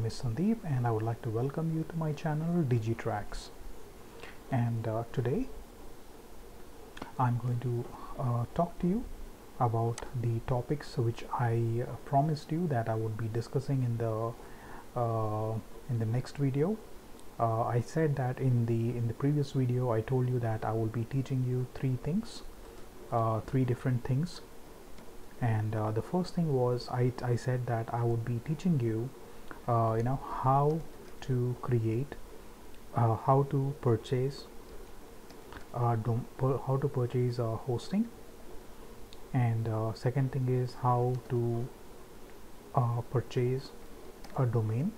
is Sandeep and I would like to welcome you to my channel Digitracs. And today I'm going to talk to you about the topics which I promised you that I would be discussing in the next video. I said that in the previous video I told you that I will be teaching you three different things. And the first thing was I said that I would be teaching you how to create how to purchase hosting, and second thing is how to purchase a domain.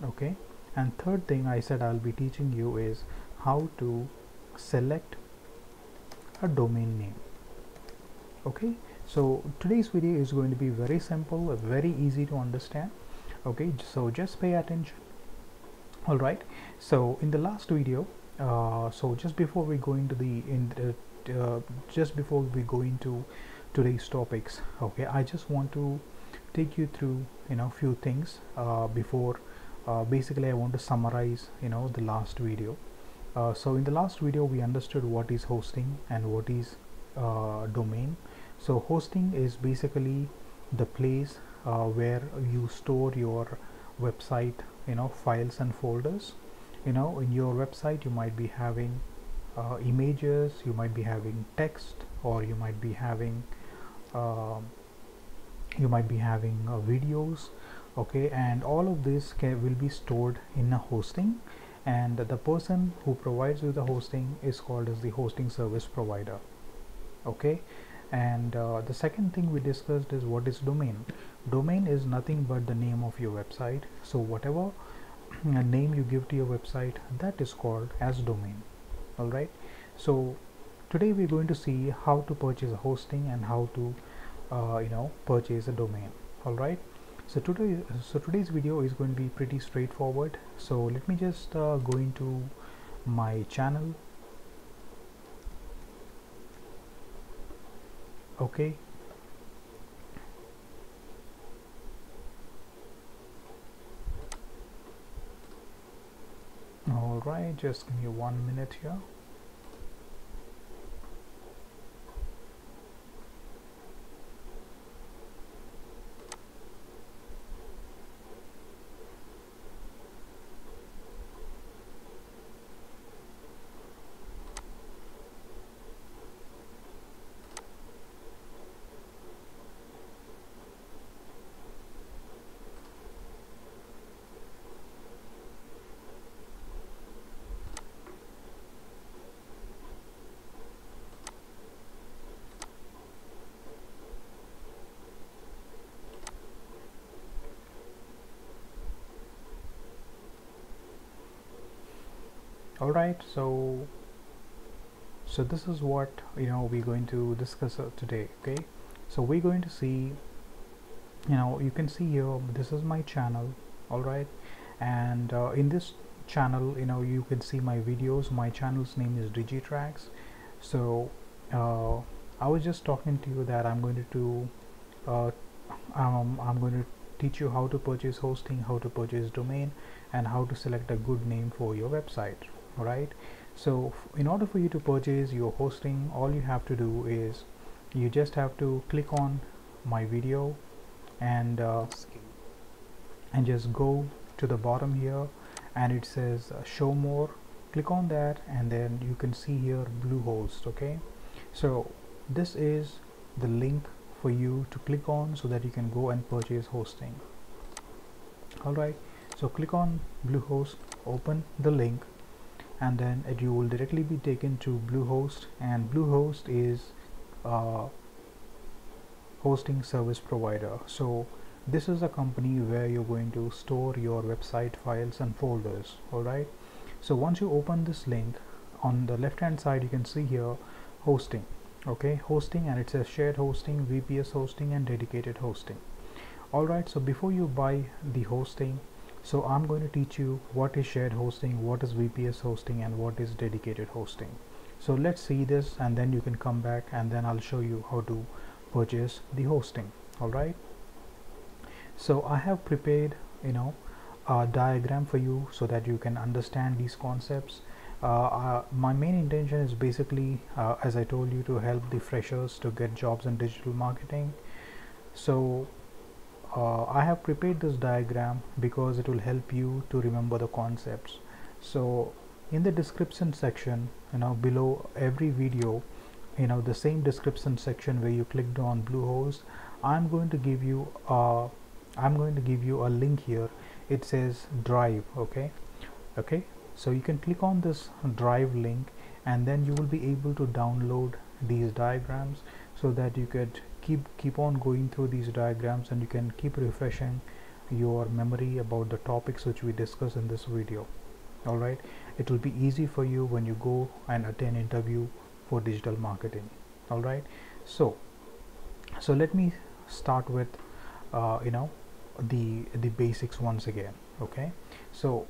Okay, and third thing I said I'll be teaching you is how to select a domain name. Okay, so today's video is going to be very simple, very easy to understand. Okay, so just pay attention. All right, so in the last video, so just before we go into today's topics, okay, I just want to take you through few things before basically I want to summarize the last video. So in the last video we understood what is hosting and what is domain. So hosting is basically the place where you store your website files and folders. In your website you might be having images, you might be having text, or you might be having videos. Okay, and all of this will be stored in a hosting, and the person who provides you the hosting is called as the hosting service provider. Okay, and the second thing we discussed is what is domain. Domain is nothing but the name of your website. So whatever name you give to your website, that is called as domain. All right, so today we're going to see how to purchase a hosting and how to purchase a domain. All right, so today's video is going to be pretty straightforward. So let me just go into my channel. Okay, all right, just give me 1 minute here. All right, so this is what we're going to discuss today. Okay, so we're going to see, you can see here, this is my channel. All right, and in this channel you can see my videos. My channel's name is Digitracs. So I was just talking to you that I'm going to teach you how to purchase hosting, how to purchase domain, and how to select a good name for your website. All right, so in order for you to purchase your hosting, all you have to do is you just have to click on my video and just go to the bottom here, and it says show more. Click on that, and then you can see here BLUEHOST. Okay, so this is the link for you to click on so that you can go and purchase hosting. All right, so click on BLUEHOST, open the link, and then you will directly be taken to BLUEHOST, and BLUEHOST is hosting service provider. So this is a company where you're going to store your website files and folders. All right, so once you open this link, on the left hand side you can see here hosting. Okay, hosting, and it says shared hosting, VPS hosting, and dedicated hosting. All right, so before you buy the hosting, so I'm going to teach you what is shared hosting, what is VPS hosting, and what is dedicated hosting. So let's see this, and then you can come back and then I'll show you how to purchase the hosting. All right, So I have prepared, a diagram for you so that you can understand these concepts. My main intention is basically, as I told you, to help the freshers to get jobs in digital marketing. So I have prepared this diagram because it will help you to remember the concepts. So in the description section, below every video, the same description section where you clicked on BLUEHOST, I'm going to give you a link here. It says drive. Okay, so you can click on this drive link, and then you will be able to download these diagrams so that you could keep on going through these diagrams, and you can keep refreshing your memory about the topics which we discuss in this video. All right, it will be easy for you when you go and attend interview for digital marketing. All right, so let me start with the basics once again. Okay, so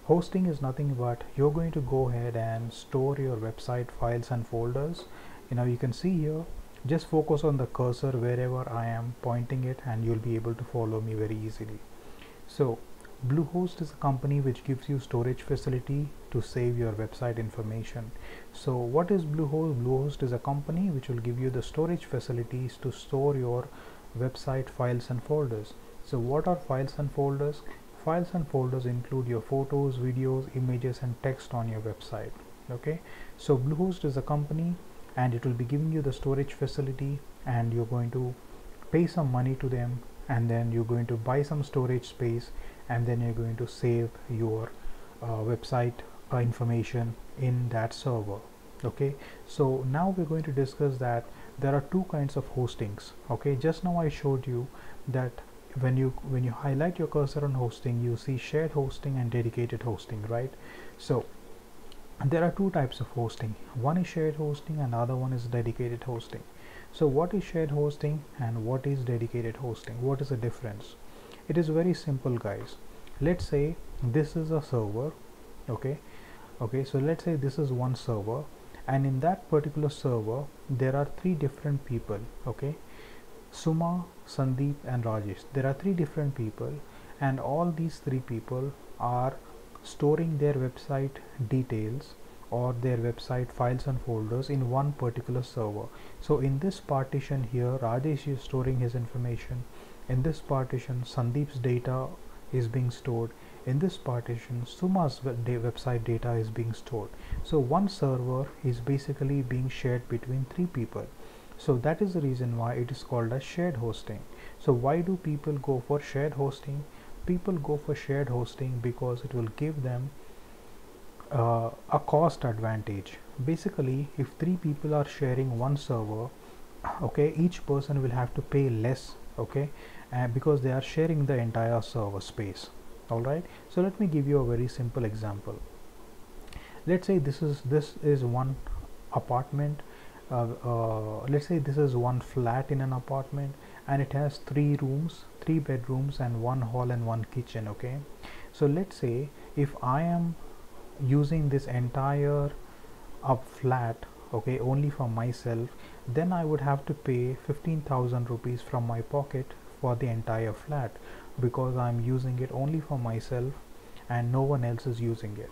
hosting is nothing but you're going to go ahead and store your website files and folders. You can see here, just focus on the cursor wherever I am pointing it, and you'll be able to follow me very easily. So BLUEHOST is a company which gives you storage facility to save your website information. So what is BLUEHOST? BLUEHOST is a company which will give you the storage facilities to store your website files and folders. So what are files and folders? Files and folders include your photos, videos, images, and text on your website. Okay, so BLUEHOST is a company, and it will be giving you the storage facility, and you're going to pay some money to them, and then you're going to buy some storage space, and then you're going to save your website information in that server. Okay, so now we're going to discuss that there are two kinds of hostings. Okay, just now I showed you that when you highlight your cursor on hosting, you see shared hosting and dedicated hosting, right? So there are two types of hosting. One is shared hosting and other one is dedicated hosting. So what is shared hosting and what is dedicated hosting? What is the difference? It is very simple, guys. Let's say this is a server. Okay, so let's say this is one server, and in that particular server there are three different people. Okay, Suma, Sandeep, and Rajesh. There are three different people, and all these three people are storing their website details or their website files and folders in one particular server. So in this partition here, Rajesh is storing his information. In this partition, Sandeep's data is being stored. In this partition, Suma's website data is being stored. So one server is basically being shared between three people. So that is the reason why it is called as shared hosting. So why do people go for shared hosting? People go for shared hosting because it will give them a cost advantage. Basically, if three people are sharing one server, okay, each person will have to pay less, okay, because they are sharing the entire server space. All right, so let me give you a very simple example. Let's say this is one apartment. Let's say this is one flat in an apartment, and it has 3 rooms, 3 bedrooms, and 1 hall and 1 kitchen. Okay, so let's say if I am using this entire flat, okay, only for myself, then I would have to pay 15,000 rupees from my pocket for the entire flat, because I'm using it only for myself and no one else is using it.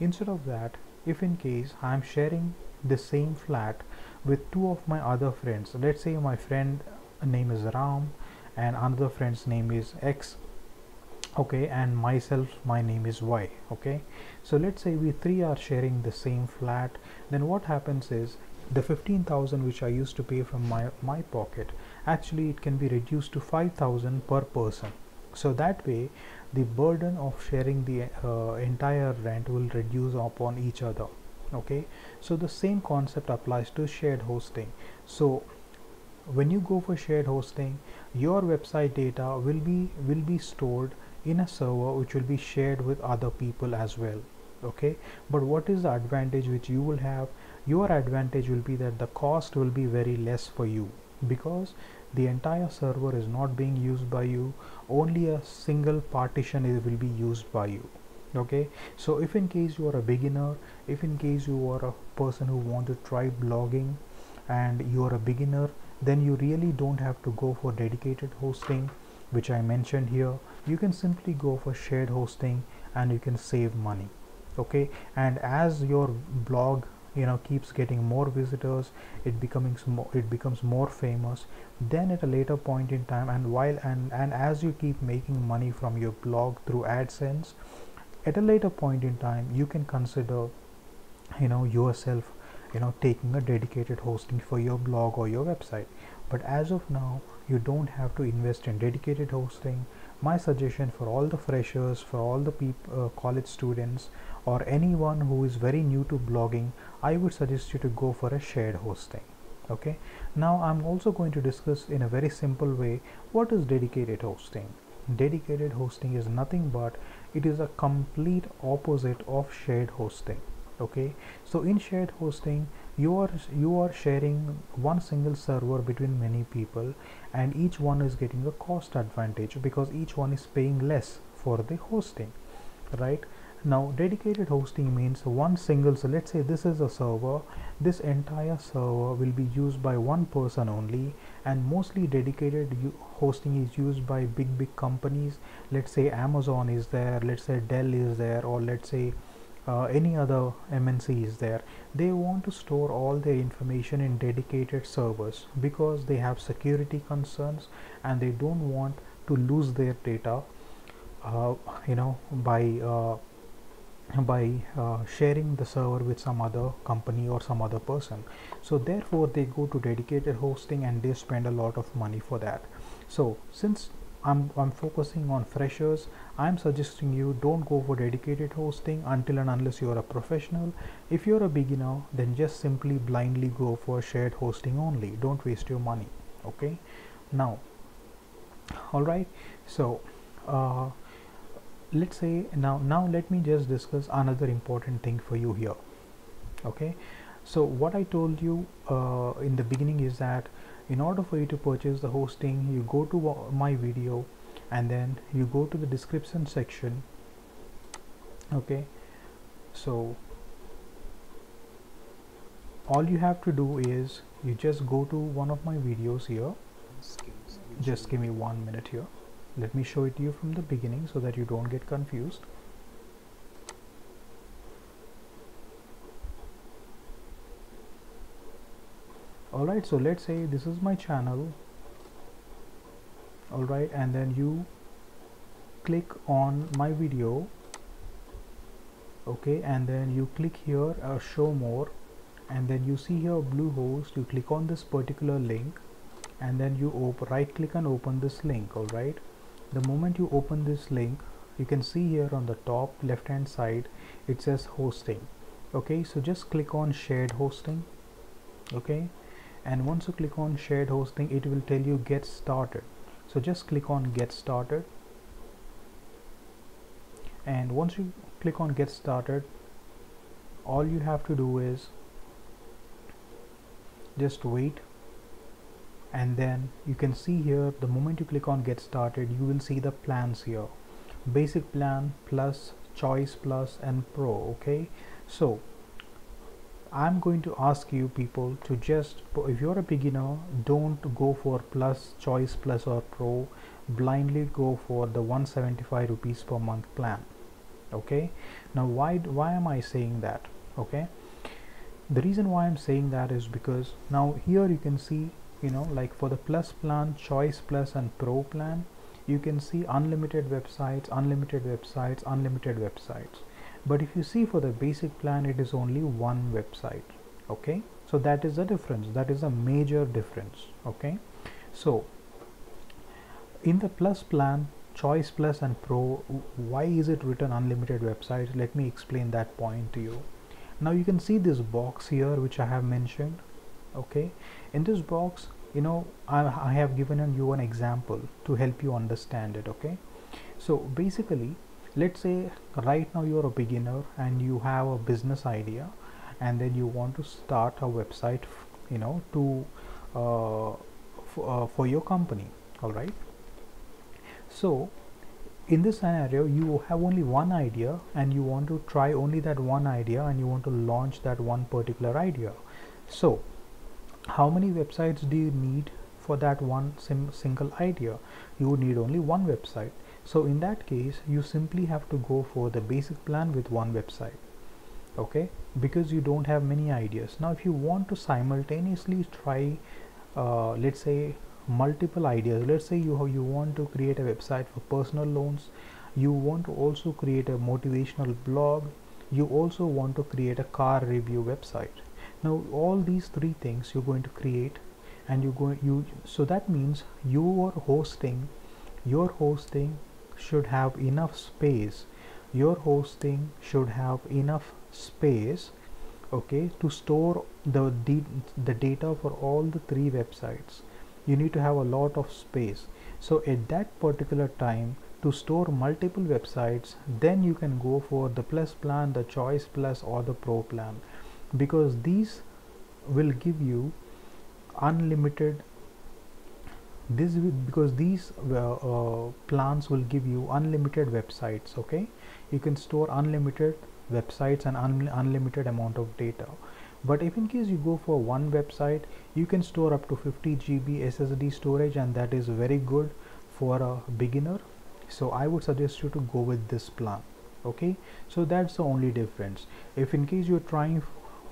Instead of that, if in case I'm sharing the same flat with 2 of my other friends, let's say my friend name is Ram and another friend's name is X, okay, and myself, my name is Y. Okay, so let's say we 3 are sharing the same flat. Then what happens is the 15,000 which I used to pay from my pocket, actually it can be reduced to 5,000 per person. So that way the burden of sharing the entire rent will reduce upon each other. Okay, so the same concept applies to shared hosting. So when you go for shared hosting, your website data will be stored in a server which will be shared with other people as well. Okay, but what is the advantage which you will have? Your advantage will be that the cost will be very less for you, because the entire server is not being used by you, only a single partition will be used by you. Okay, so if in case you are a beginner, if in case you are a person who want to try blogging and you are a beginner, then you really don't have to go for dedicated hosting. which I mentioned here, you can simply go for shared hosting and you can save money. Okay, and as your blog keeps getting more visitors, it becomes more famous, then at a later point in time, and as you keep making money from your blog through AdSense, at a later point in time you can consider yourself taking a dedicated hosting for your blog or your website. But as of now, you don't have to invest in dedicated hosting. My suggestion for all the freshers, for all the college students, or anyone who is very new to blogging, I would suggest you to go for a shared hosting. Okay, now I'm also going to discuss in a very simple way what is dedicated hosting. Dedicated hosting is nothing but it is a complete opposite of shared hosting. Okay, so in shared hosting, you are sharing one single server between many people, and each one is getting a cost advantage because each one is paying less for the hosting, right? Now dedicated hosting means one single, so let's say this is a server, this entire server will be used by one person only, and mostly dedicated hosting is used by big companies. Let's say Amazon is there, let's say Dell is there, or let's say any other MNC is there. They want to store all their information in dedicated servers because they have security concerns and they don't want to lose their data by sharing the server with some other company or some other person. So therefore they go to dedicated hosting and they spend a lot of money for that. So since I'm focusing on freshers, I'm suggesting you don't go for dedicated hosting until and unless you're a professional. If you're a beginner, then just simply blindly go for shared hosting only. Don't waste your money. Okay, now alright, so let's say now let me just discuss another important thing for you here. Okay, so what I told you in the beginning is that in order for you to purchase the hosting, you go to my video and then you go to the description section. Okay, so all you have to do is you just go to one of my videos here. Just give me 1 minute here. Let me show it to you from the beginning so that you don't get confused. Alright, so let's say this is my channel. Alright, and then you click on my video. Okay, and then you click here show more, and then you see here BLUEHOST. You click on this particular link and then you right click and open this link. Alright, the moment you open this link, you can see here on the top left hand side it says hosting. Okay, so just click on shared hosting. Okay, and once you click on shared hosting, it will tell you get started. So just click on get started, and once you click on get started, all you have to do is just wait, and then you can see here the moment you click on get started, you will see the plans here: basic plan, plus, choice plus, and pro. Okay, so I'm going to ask you people to just, if you're a beginner, don't go for plus, choice plus, or pro. Blindly go for the 175 rupees per month plan. Okay, now why am I saying that? Okay, the reason why I'm saying that is because now here you can see, like for the plus plan, choice plus, and pro plan, you can see unlimited websites, unlimited websites, unlimited websites. But if you see for the basic plan, it is only one website. Okay, so that is the difference. That is a major difference. Okay, so in the plus plan, choice plus, and pro, why is it written unlimited websites? Let me explain that point to you. Now you can see this box here which I have mentioned. Okay, in this box, I have given you an example to help you understand it. Okay, so basically, let's say right now you're a beginner and you have a business idea, and then you want to start a website for your company. All right, so in this scenario, you have only one idea and you want to try only that one idea, and you want to launch that one particular idea. So how many websites do you need for that one single idea. You would need only one website. So in that case, you simply have to go for the basic plan with one website, okay, because you don't have many ideas. Now if you want to simultaneously try let's say multiple ideas, let's say you want to create a website for personal loans, you want to also create a motivational blog, you also want to create a car review website. Now all these three things you're going to create, and so that means your hosting should have enough space. Your hosting should have enough space, okay, to store the data for all the three websites. You need to have a lot of space. So at that particular time, to store multiple websites, then you can go for the plus plan, the choice plus, or the pro plan, because these will give you unlimited these plans will give you unlimited websites, okay. You can store unlimited websites and unlimited amount of data. But if in case you go for one website, you can store up to 50 GB SSD storage, and that is very good for a beginner. So I would suggest you to go with this plan, okay. So that's the only difference. If in case you're trying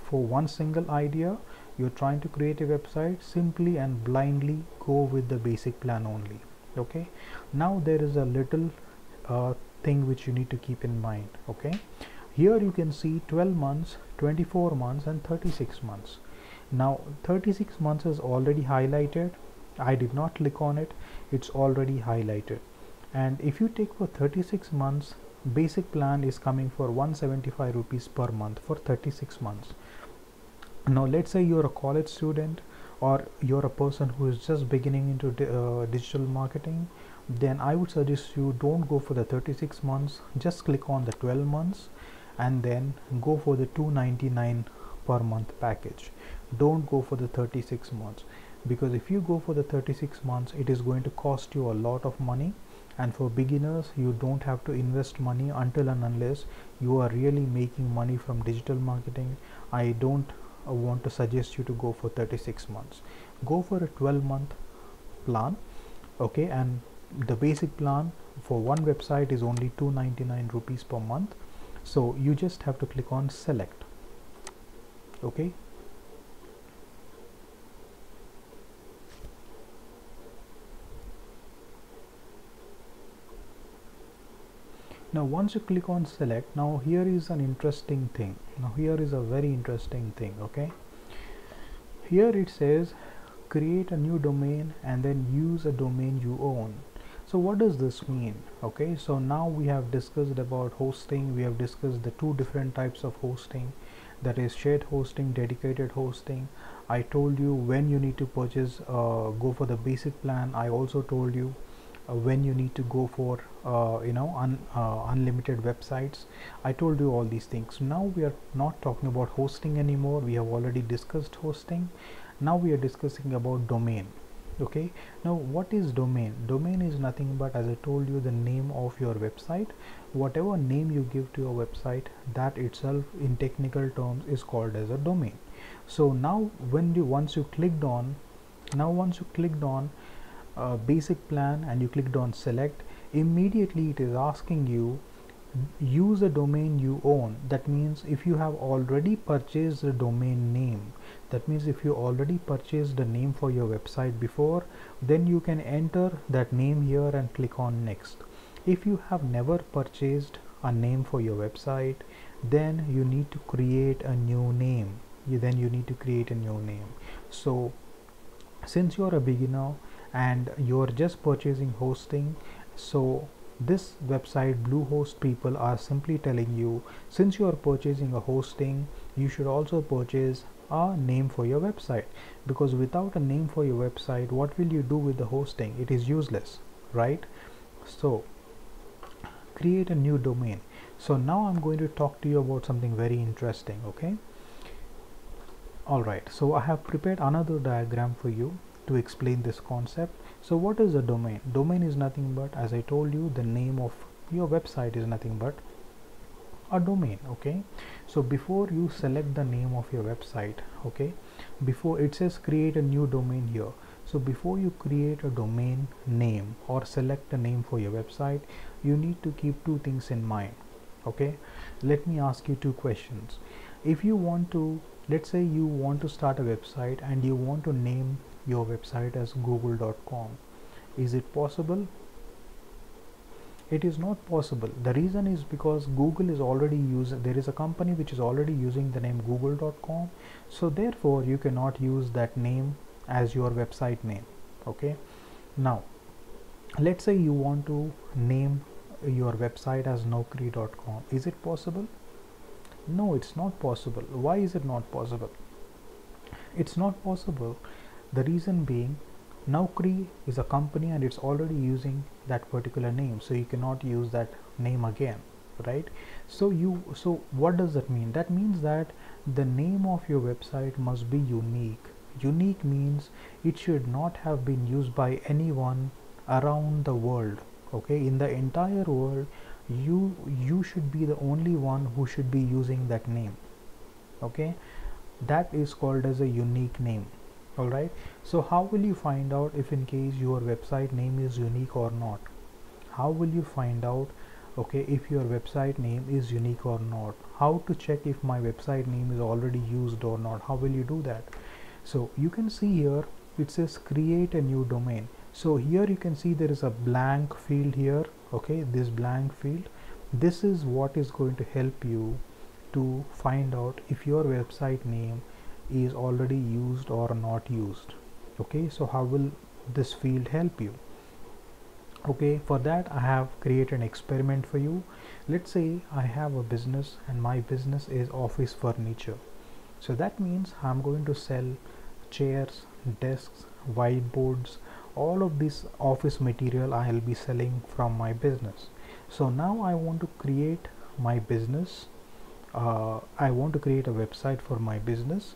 for one single idea, you're trying to create a website, simply and blindly go with the basic plan only, okay. Now there is a little thing which you need to keep in mind, okay. Here you can see 12 months, 24 months and 36 months. Now 36 months is already highlighted. I did not click on it, it's already highlighted. And if you take for 36 months, basic plan is coming for 175 rupees per month for 36 months. Now let's say you're a college student, or you're a person who is just beginning into digital marketing, then I would suggest you don't go for the 36 months, just click on the 12 months and then go for the 299 per month package. Don't go for the 36 months, because if you go for the 36 months, it is going to cost you a lot of money. And for beginners, you don't have to invest money until and unless you are really making money from digital marketing. I don't want to suggest you to go for 36 months. Go for a 12-month plan, okay. And the basic plan for one website is only 299 rupees per month. So you just have to click on select, okay. Now once you click on select, now here is an interesting thing. Now here is a very interesting thing, okay. Here it says create a new domain and then use a domain you own. So what does this mean? Okay, so now we have discussed about hosting. We have discussed the two different types of hosting, that is shared hosting, dedicated hosting. I told you when you need to purchase, go for the basic plan. I also told you when you need to go for unlimited websites. I told you all these things. Now we are not talking about hosting anymore. We have already discussed hosting. Now we are discussing about domain. Okay, now what is domain? Domain is nothing but, as I told you, the name of your website. Whatever name you give to your website, that itself in technical terms is called as a domain. So now once you clicked on basic plan and you clicked on select, immediately it is asking you use a domain you own. That means if you have already purchased a domain name, that means if you already purchased a name for your website before, then you can enter that name here and click on next. If you have never purchased a name for your website, then you need to create a new name. So since you are a beginner and you are just purchasing hosting, so this website BLUEHOST people are simply telling you, since you are purchasing a hosting, you should also purchase a name for your website, because without a name for your website, what will you do with the hosting? It is useless, right? So create a new domain. So now I'm going to talk to you about something very interesting. Okay, alright, so I have prepared another diagram for you to explain this concept. So what is a domain? Domain is nothing but, as I told you, the name of your website is nothing but a domain. Okay, so before you select the name of your website, okay, before it says create a new domain here, So before you create a domain name or select a name for your website, you need to keep two things in mind. Okay, let me ask you two questions. If you want to, let's say you want to start a website and you want to name your website as google.com, is it possible? It is not possible. The reason is because Google is already using, there is a company which is already using the name google.com, so therefore you cannot use that name as your website name. Okay, now let's say you want to name your website as naukri.com. Is it possible? No, it's not possible. Why is it not possible? It's not possible. The reason being, Naukri is a company and it's already using that particular name, so you cannot use that name again, right? So what does that mean? That means that the name of your website must be unique. Unique means it should not have been used by anyone around the world. Okay, in the entire world, you should be the only one who should be using that name. Okay, that is called as a unique name. Alright, so how will you find out if in case your website name is unique or not? How will you find out, okay, if your website name is unique or not? How to check if my website name is already used or not? How will you do that? So you can see here it says create a new domain. So here you can see there is a blank field here. Okay, this blank field, this is what is going to help you to find out if your website name is already used or not used. Okay, so how will this field help you? Okay, for that I have created an experiment for you. Let's say I have a business and my business is office furniture. So that means I'm going to sell chairs, desks, whiteboards, all of this office material I'll be selling from my business. So now I want to create my business. I want to create a website for my business,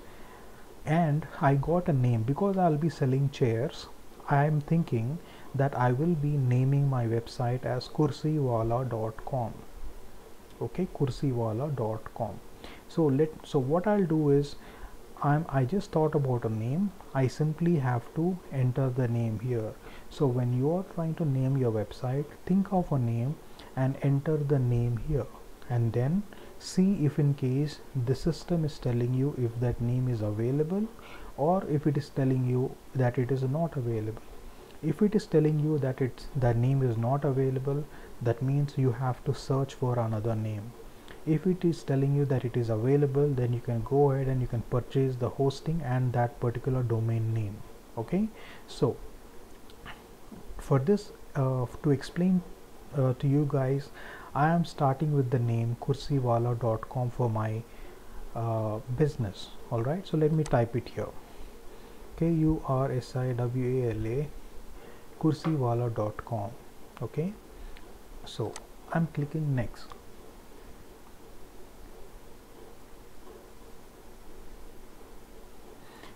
and I got a name because I'll be selling chairs. I am thinking that I will be naming my website as kursiwala.com. Okay, kursiwala.com. So what I'll do is I just thought about a name. I simply have to enter the name here. So when you are trying to name your website, think of a name and enter the name here, and then see if in case the system is telling you if that name is available or if it is telling you that it is not available. If it is telling you that the name is not available, that means you have to search for another name. If it is telling you that it is available, then you can go ahead and you can purchase the hosting and that particular domain name. Okay, so for this to explain to you guys, I am starting with the name kursiwala.com for my business. Alright, so let me type it here. KURSIWALA kursiwala.com. Okay, so I'm clicking next.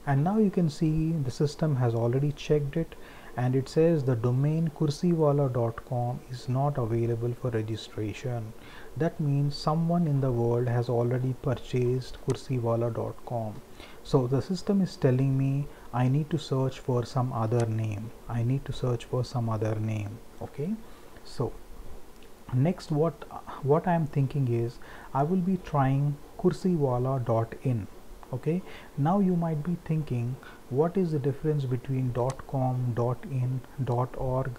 And now you can see the system has already checked it, and it says the domain kursiwala.com is not available for registration. That means someone in the world has already purchased kursiwala.com. So the system is telling me I need to search for some other name. I need to search for some other name. Okay, so next what I am thinking is I will be trying kursiwala.in. Okay, now you might be thinking, what is the difference between .com, .in, .org,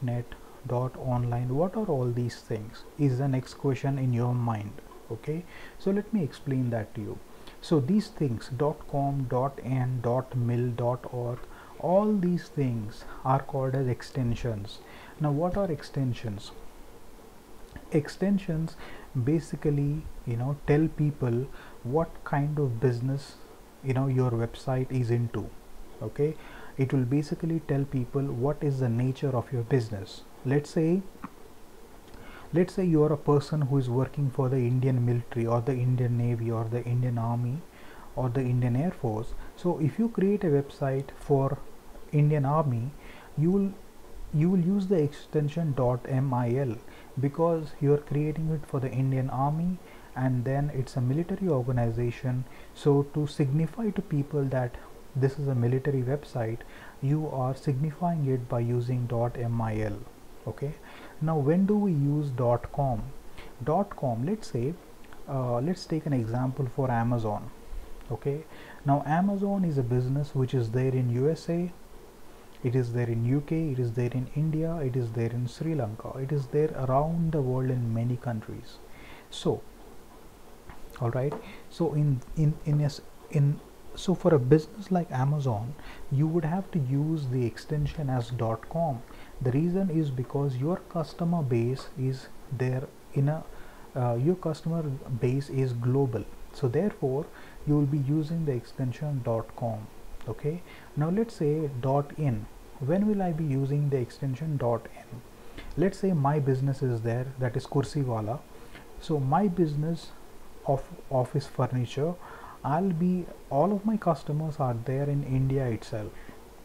.net, .online? What are all these things is the next question in your mind. Okay, so let me explain that to you. So these things .com, .in, .mil, .org, all these things are called as extensions. Now what are extensions? Extensions basically tell people what kind of business your website is into. Okay, it will basically tell people what is the nature of your business. Let's say you are a person who is working for the Indian military or the Indian Navy or the Indian Army or the Indian Air Force. So if you create a website for Indian Army, you will use the extension .mil because you are creating it for the Indian Army, and then it's a military organization. So to signify to people that this is a military website, you are signifying it by using .mil. Okay, now when do we use .com? .com, let's say, let's take an example for Amazon. Okay, now Amazon is a business which is there in USA, it is there in UK, it is there in India, it is there in Sri Lanka, it is there around the world in many countries. So all right, so so for a business like Amazon, you would have to use the extension as .com. The reason is because your customer base is there in a your customer base is global, so therefore you will be using the extension .com. Okay, now let's say .in. When will I be using the extension .in? Let's say my business is there, that is Kursiwala. So my business of office furniture, all of my customers are there in India itself.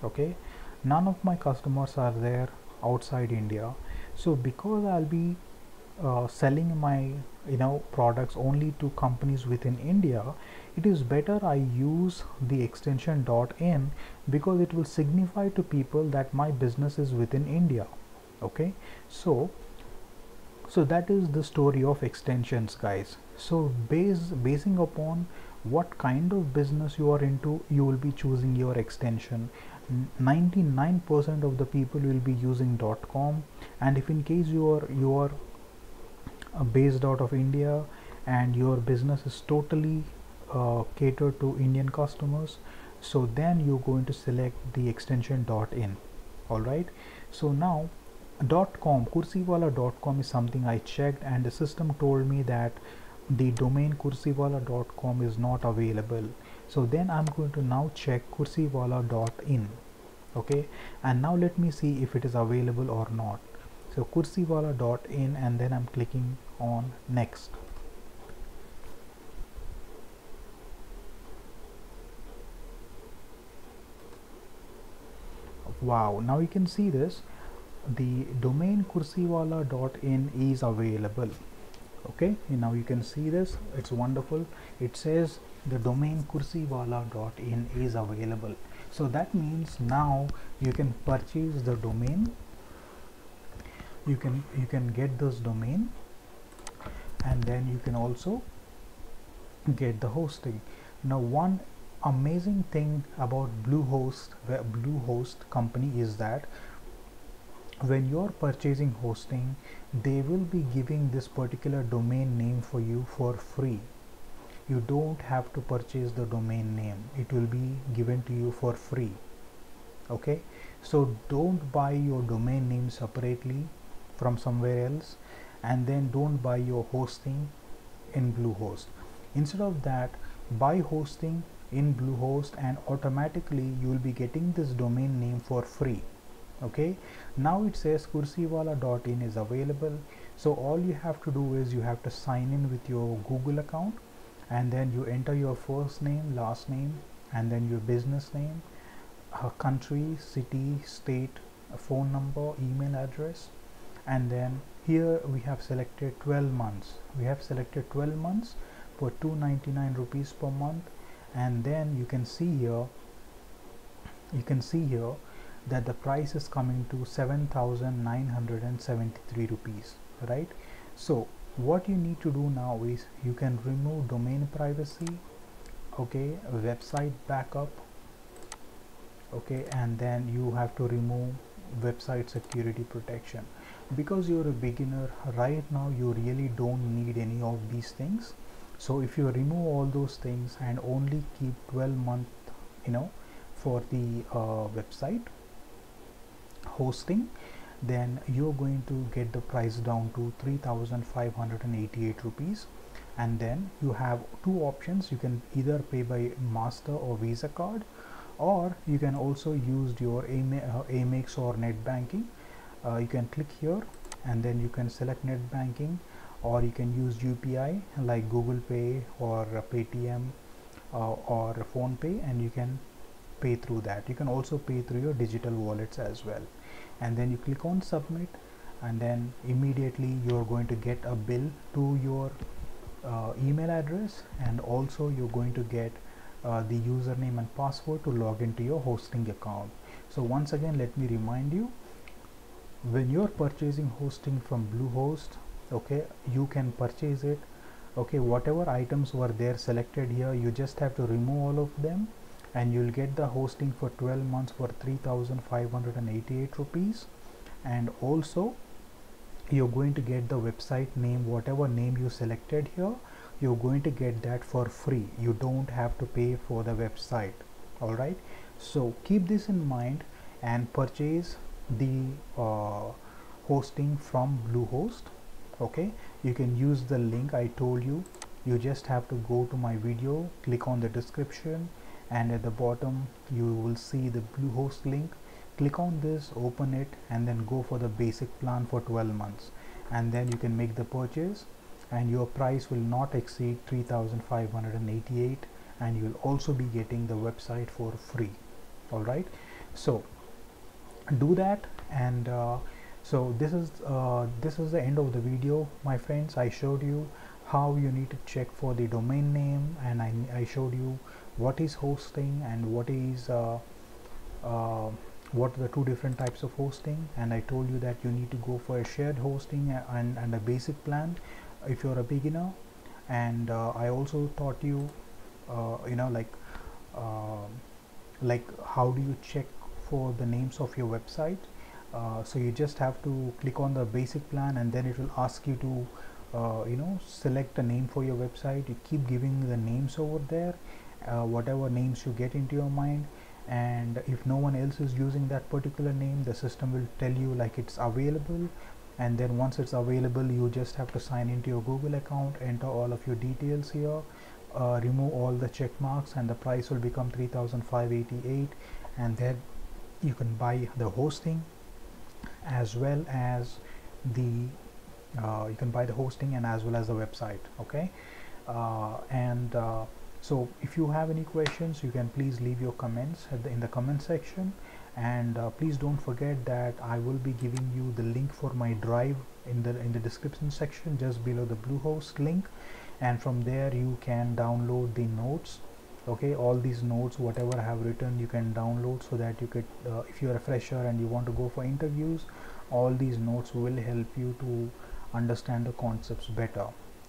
Okay, none of my customers are there outside India. So because I'll be selling my products only to companies within India, it is better I use the extension .in, because it will signify to people that my business is within India. Okay, so that is the story of extensions, guys. So basing upon what kind of business you are into, you will be choosing your extension. 99% of the people will be using .com, and if in case you are based out of India and your business is totally catered to Indian customers, so then you're going to select the extension .in. all right, so now .com, kursiwala.com is something I checked, and the system told me that the domain kursiwala.com is not available. So then I'm going to now check kursiwala.in. okay, and now let me see if it is available or not. So kursiwala.in, and then I'm clicking on next. Wow, now you can see this, the domain kursiwala.in is available. Okay, and now you can see this, it's wonderful. It says the domain kursiwala.in is available. So that means now you can purchase the domain, you can get this domain, and then you can also get the hosting. Now one amazing thing about BLUEHOST company is that when you're purchasing hosting, they will be giving this particular domain name for you for free. You don't have to purchase the domain name, it will be given to you for free. Okay, so don't buy your domain name separately from somewhere else, and then don't buy your hosting in BLUEHOST. Instead of that, buy hosting in BLUEHOST, and automatically you will be getting this domain name for free. Okay, now it says kursiwala.in is available. So all you have to do is you have to sign in with your Google account, and then you enter your first name, last name, and then your business name, country, city, state, phone number, email address, and then here we have selected 12 months. We have selected 12 months for 299 rupees per month, and then you can see here that the price is coming to 7,973 rupees, right? So what you need to do now is you can remove domain privacy, okay, website backup, okay, and then you have to remove website security protection. Because you're a beginner right now, you really don't need any of these things. So if you remove all those things and only keep 12 months for the website hosting, then you're going to get the price down to 3,588 rupees. And then you have two options. You can either pay by Master or Visa card, or you can also use your Amex or net banking. You can click here and then you can select net banking, or you can use UPI like Google Pay or Paytm or Phone Pay, and you can pay through that. You can also pay through your digital wallets as well. And then you click on submit, and then immediately you're going to get a bill to your email address, and also you're going to get the username and password to log into your hosting account. So once again, let me remind you, when you're purchasing hosting from BLUEHOST, okay, you can purchase it, okay, whatever items were there selected here, you just have to remove all of them and you'll get the hosting for 12 months for 3,588 rupees. And also you're going to get the website name, whatever name you selected here, you're going to get that for free. You don't have to pay for the website. All right, so keep this in mind and purchase the hosting from BLUEHOST. Okay, you can use the link I told you. You just have to go to my video, click on the description, and at the bottom you will see the BLUEHOST link. Click on this, open it, and then go for the basic plan for 12 months, and then you can make the purchase, and your price will not exceed 3,588, and you will also be getting the website for free. All right, so do that. And so this is the end of the video, my friends. I showed you how you need to check for the domain name, and I showed you what is hosting and what is what are the two different types of hosting, and I told you that you need to go for a shared hosting and a basic plan if you're a beginner. And I also taught you like how do you check for the names of your website. So you just have to click on the basic plan, and then it will ask you to select a name for your website. You keep giving the names over there, whatever names you get into your mind, and if no one else is using that particular name, the system will tell you like it's available. And then once it's available, you just have to sign into your Google account, enter all of your details here, remove all the check marks, and the price will become 3,588. And then you can buy the hosting as well as the website. Okay, so if you have any questions, you can please leave your comments in the comment section. And please don't forget that I will be giving you the link for my drive in the description section just below the BLUEHOST link, and from there you can download the notes. Okay, all these notes, whatever I have written, you can download, so that you could if you're a fresher and you want to go for interviews, all these notes will help you to understand the concepts better.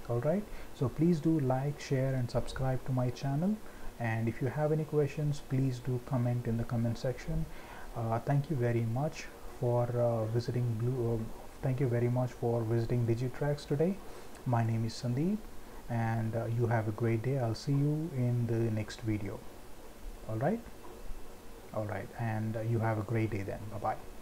All right, so please do like, share, and subscribe to my channel. And if you have any questions, please do comment in the comment section. Thank you very much for visiting Digitracs today. My name is Sandeep, and you have a great day. I'll see you in the next video. All right, and you have a great day then. Bye bye.